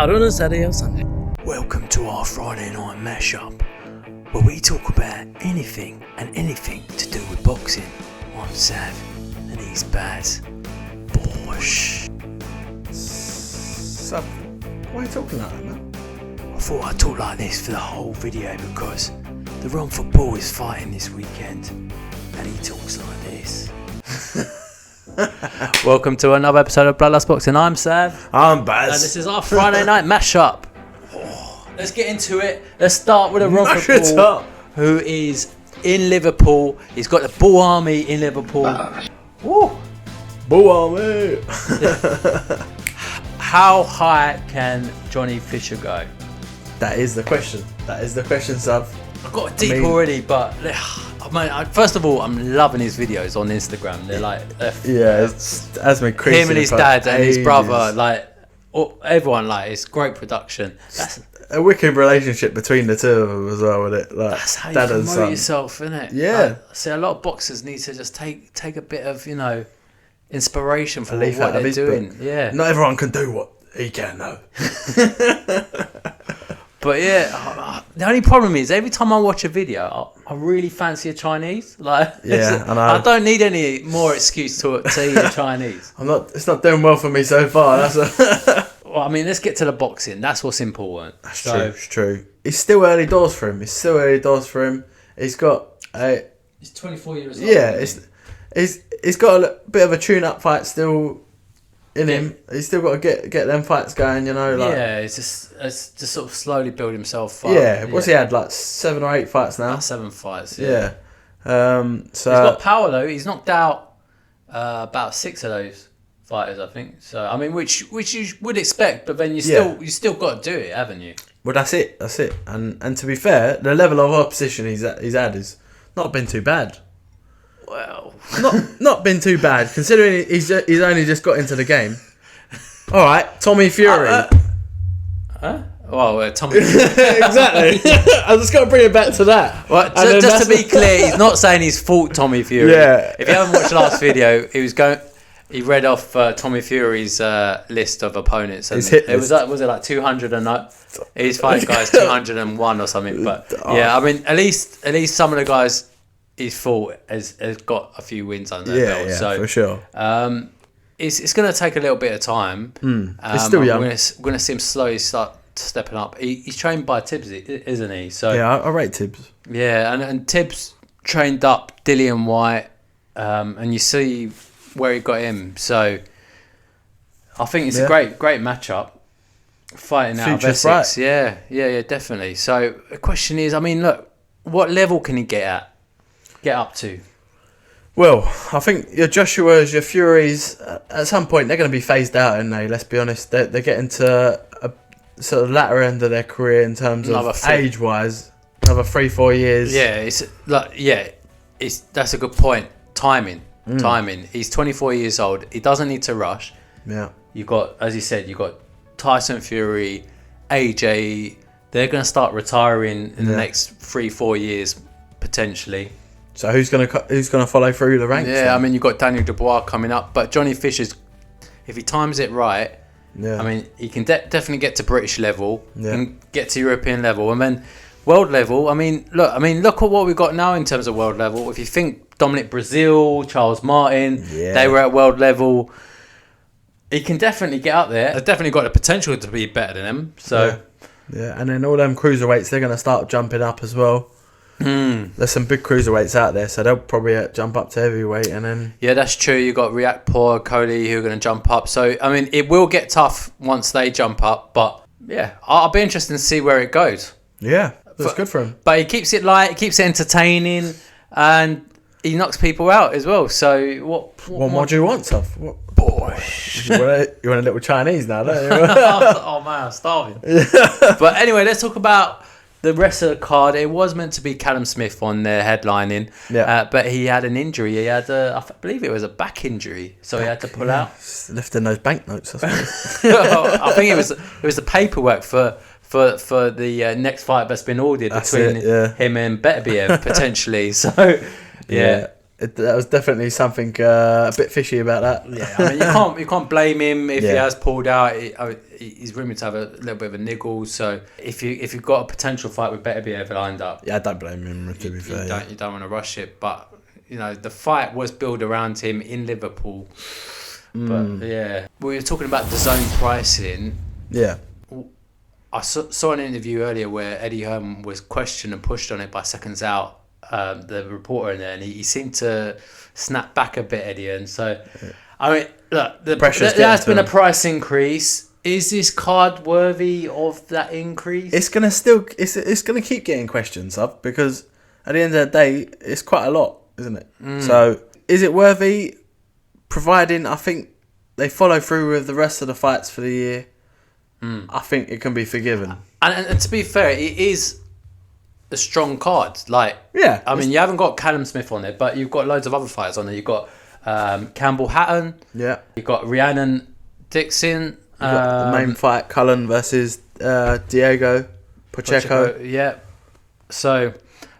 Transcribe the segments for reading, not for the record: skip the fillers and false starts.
out on a Saturday or Sunday. Welcome to our Friday night mashup, where we talk about anything and anything to do with boxing. I'm Sav, and he's Baz. Bosh. Sav, why are you talking like that, man? I thought I'd talk like this for the whole video because the Ron Football is fighting this weekend, and he talks like this. Welcome to another episode of Bloodlust Boxing. I'm Sav. I'm Baz. And this is our Friday night mashup. Let's get into it. Let's start with a Ron Football, who is in Liverpool. He's got the Bull Army in Liverpool. Woo. Bull Army. How high can Johnny Fisher go? That is the question. Sav. I've got deep already, but first of all, I'm loving his videos on Instagram. They're like, It's has been crazy. Him and his dad and his brother, like everyone, like it's great production. That's a wicked relationship between the two of them as well, with it. Like, that's how you dad and promote son. yourself, isn't it? Yeah. Like, see, a lot of boxers need to just take a bit of inspiration from Leaf what out of they're his doing. book. Yeah. Not everyone can do what he can, though. But yeah, the only problem is every time I watch a video, I really fancy a Chinese. Like, Yeah, I know. I don't need any more excuse to eat a Chinese. It's not doing well for me so far. Well, I mean, let's get to the boxing. That's what's important. That's true. It's true. It's still early doors for him. He's got a. He's 24 years old. Yeah, he's got a bit of a tune-up fight still in him. He's still got to get them fights going, Yeah, it's just sort of slowly build himself up. Yeah, what's he had, like 7 or 8 fights now? 7 fights. Yeah. So he's got power though. He's knocked out about 6 of those fighters, I think. So I mean, which you would expect, but then you still got to do it, haven't you? Well, that's it. And to be fair, the level of opposition he's had is not been too bad. Well, not been too bad considering he's only just got into the game. All right, Tommy Fury. Well, Tommy. Exactly. I just got to bring it back to that. Well, just to be clear, he's not saying he's fought Tommy Fury. Yeah. If you haven't watched the last video, he read off Tommy Fury's list of opponents, and was it like 200 and his fight guys 201 or something. But yeah, I mean, at least some of the guys he's fought has got a few wins under their belt. Yeah, so for sure. It's going to take a little bit of time. He's still young. We're going to see him slowly start stepping up. He's trained by Tibbs, isn't he? So yeah, I rate Tibbs. Yeah, and Tibbs trained up Dillian White, and you see where he got him. So I think it's a great matchup. Fighting out of Essex. Bright. Yeah, definitely. So the question is, I mean, look, what level can he get up to? Well, I think your Joshua's, your Furies, at some point they're going to be phased out, aren't they? Let's be honest. They're getting to a sort of latter end of their career in terms of age-wise. Another 3-4 years. Yeah, that's a good point. Timing. He's 24 years old. He doesn't need to rush. Yeah. You've got, as you said, you've got Tyson Fury, AJ. They're going to start retiring in the next 3-4 years potentially. So who's gonna follow through the ranks? Yeah, then? I mean, you've got Daniel Dubois coming up, but Johnny Fisher's, if he times it right, I mean, he can definitely get to British level, and get to European level, and then world level. I mean, look at what we've got now in terms of world level. If you think Dominic Brazil, Charles Martin, they were at world level, he can definitely get up there. They've definitely got the potential to be better than him. So yeah, and then all them cruiserweights, they're going to start jumping up as well. There's some big cruiserweights out there, so they'll probably jump up to heavyweight, and then that's true. You got Riakporhe, Okolie who are going to jump up. So I mean, it will get tough once they jump up, but yeah, I'll be interested to see where it goes. Yeah, that's good for him. But he keeps it light, he keeps it entertaining, and he knocks people out as well. So what more do you want, Tuff? Boy, you want a little Chinese now, don't you? Oh man, I'm starving. But anyway, let's talk about the rest of the card. It was meant to be Callum Smith on there headlining, but he had an injury. He had I believe it was a back injury, so he had to pull out. Lifting those banknotes, I suppose. I think it was the paperwork for the next fight that's been ordered between him and Beterbiev potentially. So yeah. that was definitely something a bit fishy about that. Yeah, I mean, you can't blame him if he has pulled out. He's rumoured to have a little bit of a niggle. So if you've got a potential fight with Beterbiev lined up, I don't blame him. To be fair, you don't want to rush it. But the fight was built around him in Liverpool. But we were talking about the zone pricing. Yeah. I saw an interview earlier where Eddie Hearn was questioned and pushed on it by Seconds Out, the reporter in there, and he seemed to snap back a bit, Eddie. And so, I mean, look, there has been a price increase. Is this card worthy of that increase? It's gonna keep getting questions up because at the end of the day, it's quite a lot, isn't it? So, is it worthy? Providing I think they follow through with the rest of the fights for the year. I think it can be forgiven. And to be fair, it is a strong card. I mean, you haven't got Callum Smith on there, but you've got loads of other fighters on there. You've got Campbell Hatton. Yeah. You've got Rhiannon Dixon. You've got the main fight, Cullen versus Diego Pacheco. Yeah. So,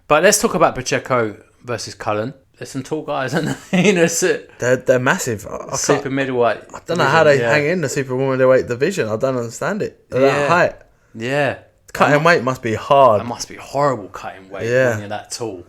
but let's talk about Pacheco versus Cullen. There's some tall guys, aren't they? They're massive. Super middleweight. I don't know how they hang in the super middleweight division. I don't understand it. That height. Yeah. Cutting weight must be hard. It must be horrible cutting weight when you're that tall.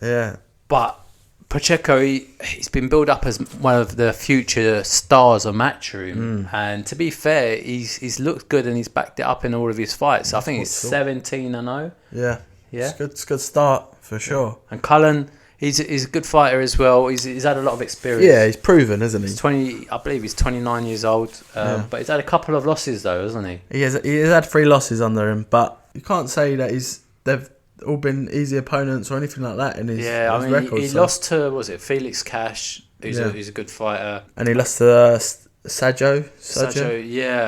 Yeah. But Pacheco, he's been built up as one of the future stars of Matchroom. And to be fair, he's looked good and he's backed it up in all of his fights. I think he's 17-0. Yeah. Yeah. It's a good start for sure. And Cullen, he's a good fighter as well. He's had a lot of experience. Yeah, he's proven, isn't he? I believe he's 29 years old. But he's had a couple of losses though, hasn't he? He has had 3 losses under him, but you can't say that they've all been easy opponents or anything like that in his record. He lost to Felix Cash, who's a good fighter, and he lost to Sajo,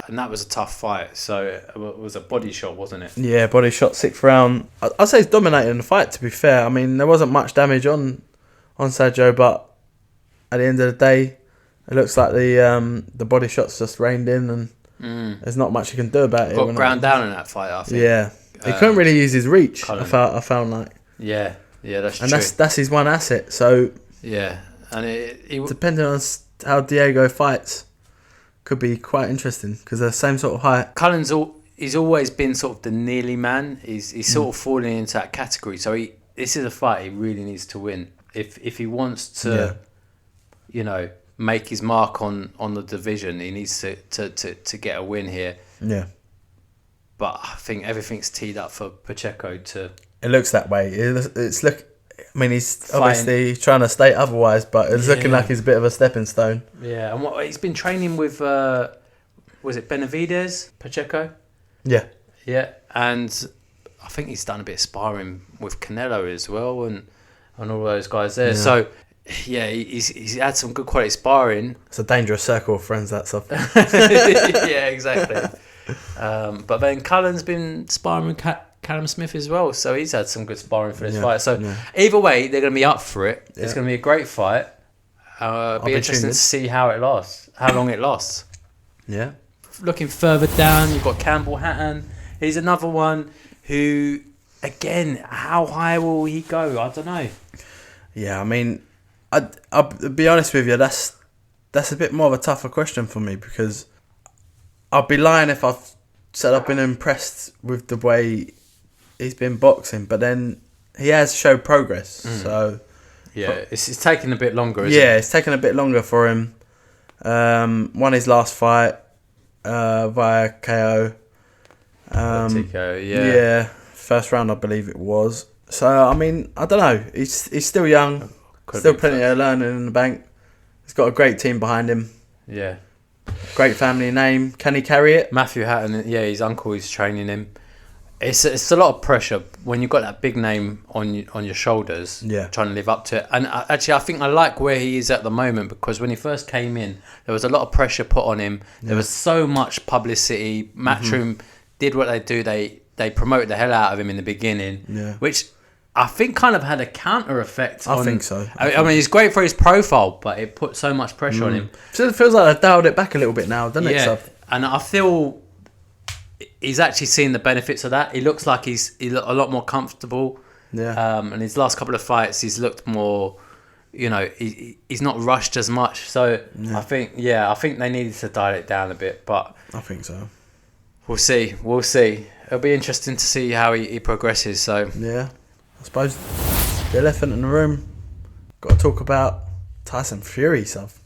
and that was a tough fight. So it was a body shot, wasn't it? Yeah, body shot, 6th round. I'd say he's dominating the fight, to be fair. I mean, there wasn't much damage on Sajo, but at the end of the day, it looks like the body shots just rained in, and there's not much you can do about it. Got ground down in that fight, I think. Yeah, he couldn't really use his reach. Cullen. I found like. Yeah, that's true. And that's his one asset. So yeah, and depending on how Diego fights, could be quite interesting because they're the same sort of height. Cullen's he's always been sort of the nearly man. He's sort of falling into that category. So this is a fight he really needs to win if he wants to, make his mark on the division. He needs to get a win here. Yeah. But I think everything's teed up for Pacheco to. It looks that way. I mean, he's obviously trying to state otherwise, but it's looking like he's a bit of a stepping stone. Yeah, and he's been training with, was it Benavidez, Pacheco? Yeah. Yeah, and I think he's done a bit of sparring with Canelo as well, and all those guys there. Yeah. So, yeah, he's had some good quality sparring. It's a dangerous circle of friends, that stuff. Yeah, exactly. But then Cullen's been sparring with Callum Smith as well, so he's had some good sparring for this fight. So either way, they're going to be up for it. It's going to be a great fight. Be interesting to see how long it lasts. Yeah. Looking further down, you've got Campbell Hatton. He's another one who, again, how high will he go? I don't know. Yeah, I mean, I'll be honest with you, that's a bit more of a tougher question for me because I'd be lying if I've said I've been impressed with the way he's been boxing, but then he has showed progress. So yeah, it's taking a bit longer. Isn't it? It's taken a bit longer for him. Won his last fight via KO. Yeah, first round I believe it was. So I mean, I don't know. He's still young, still plenty of learning in the bank. He's got a great team behind him. Yeah. Great family name. Can he carry it? Matthew Hatton, his uncle is training him. It's a lot of pressure when you've got that big name on your shoulders. Yeah. Trying to live up to it. And actually, I think I like where he is at the moment because when he first came in, there was a lot of pressure put on him. There was so much publicity. Matchroom did what they do. They promoted the hell out of him in the beginning, which I think kind of had a counter effect. I think so. I mean, he's great for his profile, but it put so much pressure on him. So it feels like they've dialed it back a little bit now, doesn't it? Yeah, and I feel he's actually seen the benefits of that. He looks like he's a lot more comfortable. Yeah. And his last couple of fights, he's looked more you know, he's not rushed as much. So I think they needed to dial it down a bit. But I think so. We'll see. It'll be interesting to see how he progresses. So yeah, I suppose the elephant in the room. Got to talk about Tyson Fury stuff.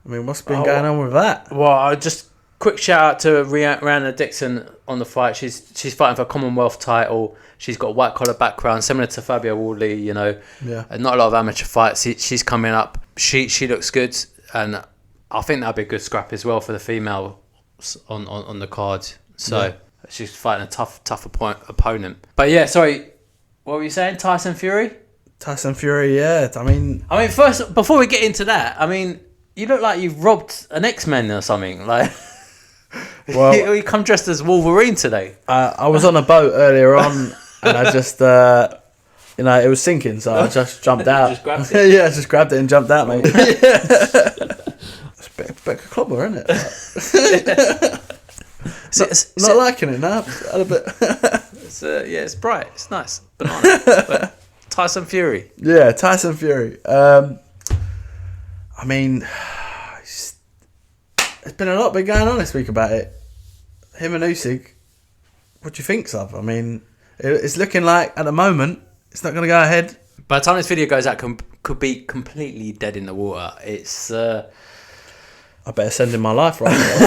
I mean, what's been going on with that? Well, I just quick shout out to Rhiannon Dixon on the fight. She's fighting for a Commonwealth title. She's got a white collar background, similar to Fabio Wardley. You know, not a lot of amateur fights. She's coming up. She looks good, and I think that'll be a good scrap as well for the female on the card. So she's fighting a tough opponent. But yeah, sorry, what were you saying? Tyson Fury, yeah. I mean, first, before we get into that, I mean, you look like you've robbed an X-Men or something. Like, well, you come dressed as Wolverine today. I was on a boat earlier on, and I just, it was sinking, so I just jumped out. Just grabbed it. Yeah, I just grabbed it and jumped out, mate. It's a bit of a clobber, isn't it? Not liking it now. A bit. It's bright. It's nice. Banana. But Tyson Fury. Yeah, Tyson Fury. I mean, there's been a lot been going on this week about it. Him and Usyk. What do you think, Sub? I mean, it's looking like at the moment it's not going to go ahead. By the time this video goes out, could be completely dead in the water. It's. I better send in my life right now.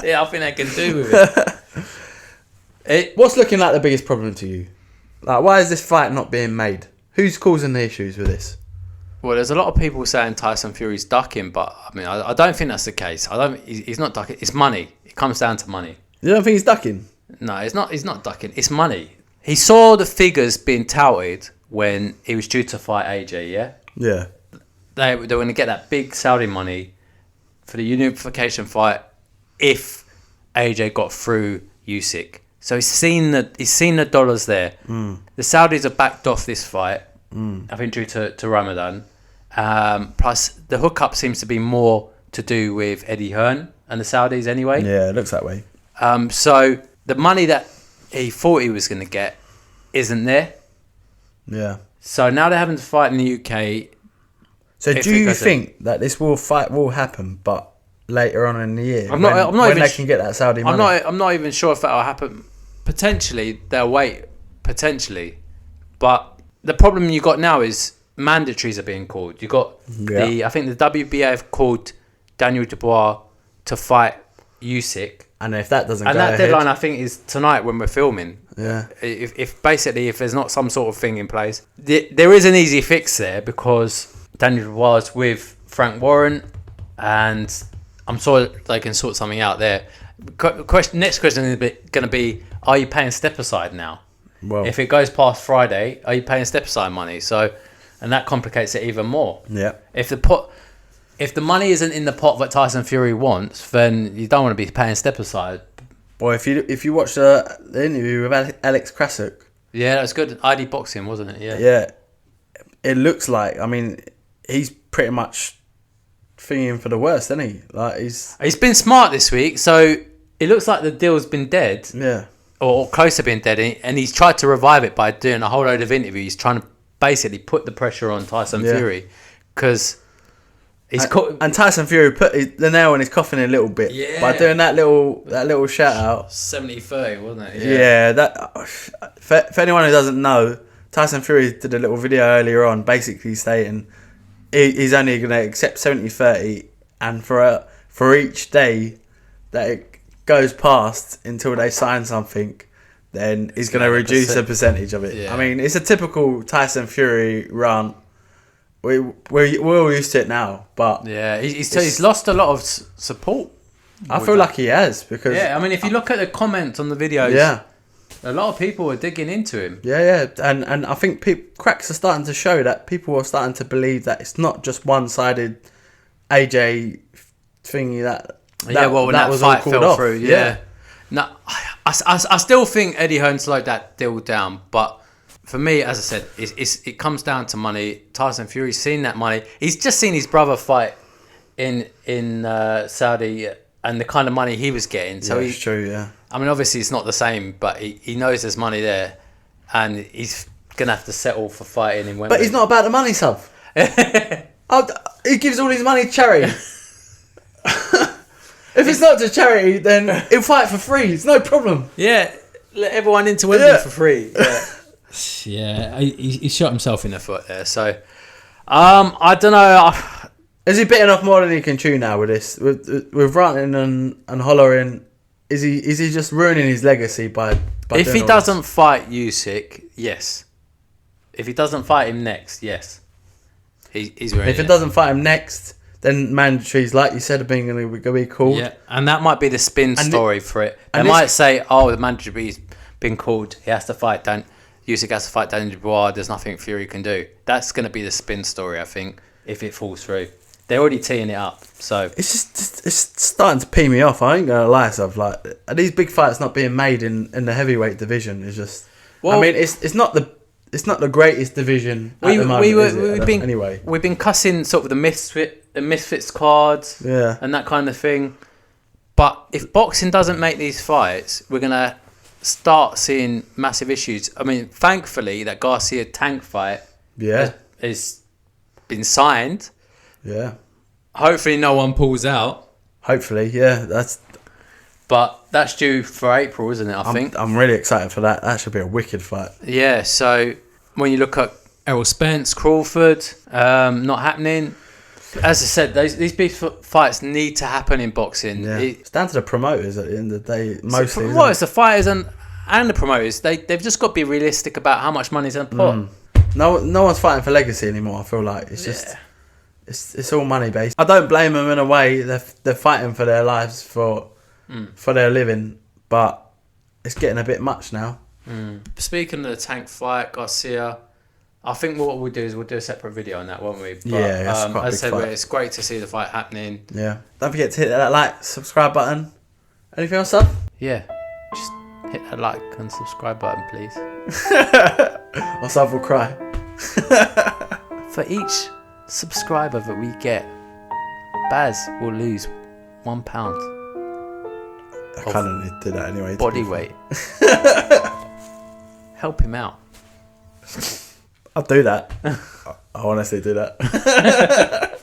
Yeah, I think they can do with it. What's looking like the biggest problem to you? Like, why is this fight not being made? Who's causing the issues with this? Well, there's a lot of people saying Tyson Fury's ducking, but I mean, I don't think that's the case. He's not ducking. It's money. It comes down to money. You don't think he's ducking? No, it's not. He's not ducking. It's money. He saw the figures being touted when he was due to fight AJ. Yeah. Yeah. They were going to get that big Saudi money for the unification fight if AJ got through Usyk. So he's seen the dollars there. The Saudis have backed off this fight, I think due to Ramadan. Plus, the hookup seems to be more to do with Eddie Hearn and the Saudis anyway. Yeah, it looks that way. So the money that he thought he was going to get isn't there. Yeah. So now they're having to fight in the UK. So do you think that this fight will happen, but later on in the year, I'm not when even they can get that Saudi money? I'm not even sure if that will happen. Potentially, they'll wait. Potentially. But the problem you got now is mandatories are being called. You got I think the WBA have called Daniel Dubois to fight Usyk. And if that doesn't go ahead... And that ahead, deadline, I think, is tonight when we're filming. Yeah. If there's not some sort of thing in place, there is an easy fix there because Daniel Dubois is with Frank Warren, and I'm sure they can sort something out there. Next question is going to be: are you paying step aside now? Well, if it goes past Friday, are you paying step aside money? So, and that complicates it even more. Yeah. If the money isn't in the pot that Tyson Fury wants, then you don't want to be paying step aside. Well, if you watch the interview with Alex Krasuk, yeah, that was good. ID boxing, wasn't it? Yeah. Yeah. It looks like. I mean, he's pretty much thinking for the worst, isn't he? Like he's been smart this week, so it looks like the deal's been dead. Yeah. Or close to being dead, and he's tried to revive it by doing a whole load of interviews, trying to basically put the pressure on Tyson Fury, because and Tyson Fury put the nail in his coffin a little bit by doing that little shout out. 70-30, wasn't it? Yeah. That for anyone who doesn't know, Tyson Fury did a little video earlier on, basically stating he's only going to accept 70-30, and for each day that it goes past until they sign something, then he's going to reduce the percentage of it. Yeah. I mean, it's a typical Tyson Fury rant. We're all used to it now, but yeah, he's lost a lot of support. I feel like he has, because I mean, if you look at the comments on the videos, a lot of people are digging into him. Yeah, and I think cracks are starting to show that people are starting to believe that it's not just one-sided AJ thingy that was fight all called fell off. Through. Yeah. No, I still think Eddie Hearn slowed that deal down, but for me, as I said, it comes down to money. Tyson Fury's seen that money. He's just seen his brother fight in Saudi and the kind of money he was getting. So it's true, yeah. I mean, obviously it's not the same, but he knows there's money there, and he's gonna have to settle for fighting in Wembley. But he's not about the money, sub. He gives all his money to charity. If it's not to charity, then he'll fight for free. It's no problem. Yeah, let everyone into Wembley for free. Yeah, he shot himself in the foot there. So, I don't know. Is he bitten off more than he can chew now with this? With ranting and hollering, is he just ruining his legacy by if he doesn't fight Usyk, yes. If he doesn't fight him next, yes. He's ruining it. If it doesn't fight him next, then mandatories, like you said, are going to be called. Yeah, and that might be the spin story for it. They might say, "Oh, the mandatory's been called. He has to fight. Usyk has to fight Daniel Dubois. There's nothing Fury can do." That's going to be the spin story, I think, if it falls through. They're already teeing it up, so it's starting to pee me off. I ain't gonna lie, stuff like these big fights not being made in the heavyweight division is just. Well, I mean, it's not the greatest division at the moment. Anyway, we've been cussing sort of the misfits cards, yeah, and that kind of thing. But if boxing doesn't make these fights, we're gonna start seeing massive issues. I mean, thankfully, that Garcia Tank fight, has been signed. Yeah. Hopefully no one pulls out. Hopefully, yeah. But that's due for April, isn't it, I think? I'm really excited for that. That should be a wicked fight. Yeah, so when you look at Errol Spence, Crawford, not happening. As I said, these big fights need to happen in boxing. Yeah. It's down to the promoters at the end of the day, mostly. It's the fighters and the promoters. They've just got to be realistic about how much money's in the pot. No one's fighting for legacy anymore, I feel like. It's just... It's all money based. I don't blame them in a way. They're fighting for their lives for their living, but it's getting a bit much now. Speaking of the Tank fight, Garcia, I think what we'll do is we'll do a separate video on that, won't we? But, yeah, it's quite as I said, fight. It's great to see the fight happening. Yeah. Don't forget to hit that like, subscribe button. Anything else, son? Yeah. Just hit that like and subscribe button, please. Or son will cry. For each subscriber that we get, Baz will lose £1. I kind of need to do that anyway. Body weight. Help him out. I'll do that. I honestly do that.